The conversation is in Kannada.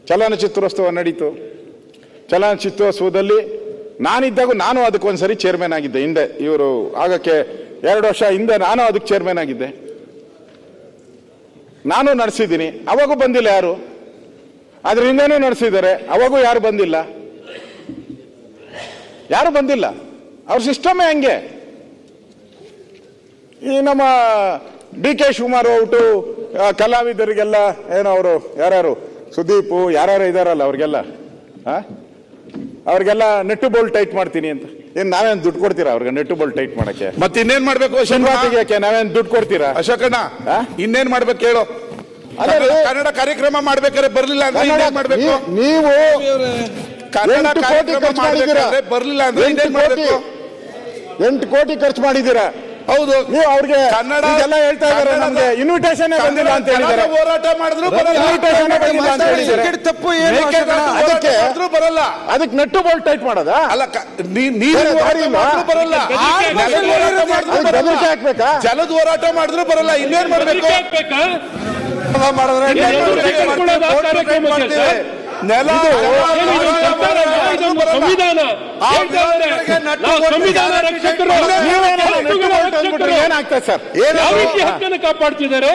ಚಲನಚಿತ್ರೋತ್ಸವ ನಡೀತು. ಚಲನಚಿತ್ರೋತ್ಸವದಲ್ಲಿ ನಾನಿದ್ದಾಗ ನಾನು ಅದಕ್ಕೊಂದ್ಸರಿ ಚೇರ್ಮನ್ ಆಗಿದ್ದೆ. ಹಿಂದೆ ಇವರು ಆಗಕ್ಕೆ 2 ವರ್ಷ ಹಿಂದೆ ನಾನು ಅದಕ್ಕೆ ಚೇರ್ಮನ್ ಆಗಿದ್ದೆ. ನಾನು ನಡೆಸಿದ್ದೀನಿ. ಅವಾಗೂ ಬಂದಿಲ್ಲ ಯಾರು. ಅದ್ರ ಹಿಂದೆನೂ ನಡೆಸಿದ್ದಾರೆ, ಅವಾಗೂ ಯಾರು ಬಂದಿಲ್ಲ. ಅವ್ರ ಸಿಸ್ಟಮೇ ಹಂಗೆ. ಈ ನಮ್ಮ DK ಶಿವಕುಮಾರ್ ಔಟು ಕಲಾವಿದರಿಗೆಲ್ಲ ಏನೋ ಅವರು ಯಾರು ಸುದೀಪು ಯಾರು ಇದಾರಲ್ಲ ಅವ್ರಿಗೆಲ್ಲ ನೆಟ್ಟು ಬೋಲ್ಟ್ ಟೈಟ್ ಮಾಡ್ತೀನಿ ಅಂತ. ಏನ್ ನಾವೇನ್ ದುಡ್ಡು ಕೊಡ್ತೀರಾ ಅವ್ರಿಗೆ ನೆಟ್ಟು ಬೋಲ್ಟ್ ಟೈಟ್ ಮಾಡಕ್ಕೆ? ಮತ್ತೆ ಇನ್ನೇನ್ ಮಾಡ್ಬೇಕು? ನಾವೇನ್ ದುಡ್ಡು ಕೊಡ್ತೀರಾ? ಅಶೋಕಣ್ಣ ಇನ್ನೇನ್ ಮಾಡ್ಬೇಕು ಹೇಳು? ಕನ್ನಡ ಕಾರ್ಯಕ್ರಮ ಮಾಡ್ಬೇಕಾದ್ರೆ ಬರ್ಲಿಲ್ಲ ಅಂದ್ರೆ ಇನ್ನೇನ್ ಮಾಡ್ಬೇಕು? ನೀವು ಕನ್ನಡ ಕಾರ್ಯಕ್ರಮ ಮಾಡ್ಬೇಕಾದ್ರೆ ಬರ್ಲಿಲ್ಲ ಅಂದ್ರೆ ಇನ್ನೇನ್ ಮಾಡ್ಬೇಕು? 8 ಕೋಟಿ ಖರ್ಚು ಮಾಡಿದ್ದೀರಾ. ಹೌದು, ನೀವು ಅವ್ರಿಗೆ ಕನ್ನಡ ಎಲ್ಲ ಹೇಳ್ತಾ ಇದಾರೆ. ನಮ್ಗೆ ಇನ್ವಿಟೇಷನ್ ಬಂದಿಲ್ಲ ಅಂತ ಹೇಳಿದ್ದಾರೆ. ಹೋರಾಟ ಮಾಡಿದ್ರು ಬರಲ್ಲ. ಬರಲ್ಲ. ಅದಕ್ಕೆ ನೆಟ್ಟು ಬೋಲ್ಟ್ ಟೈಟ್ ಮಾಡೋದಾ? ಅಲ್ಲ, ಬರಲ್ಲ. ಹಾಕ್ಬೇಕಾ? ಜಲದ ಹೋರಾಟ ಮಾಡಿದ್ರು ಬರಲ್ಲ. ಇನ್ನೇನ್ ಮಾಡ್ಬೇಕು? ನೆಲ ಏನಾಗ್ತದೆ ಸರ್? ಯಾವ ರೀತಿ ಹಕ್ಕನ್ನು ಕಾಪಾಡ್ತಿದ್ದಾರೆ?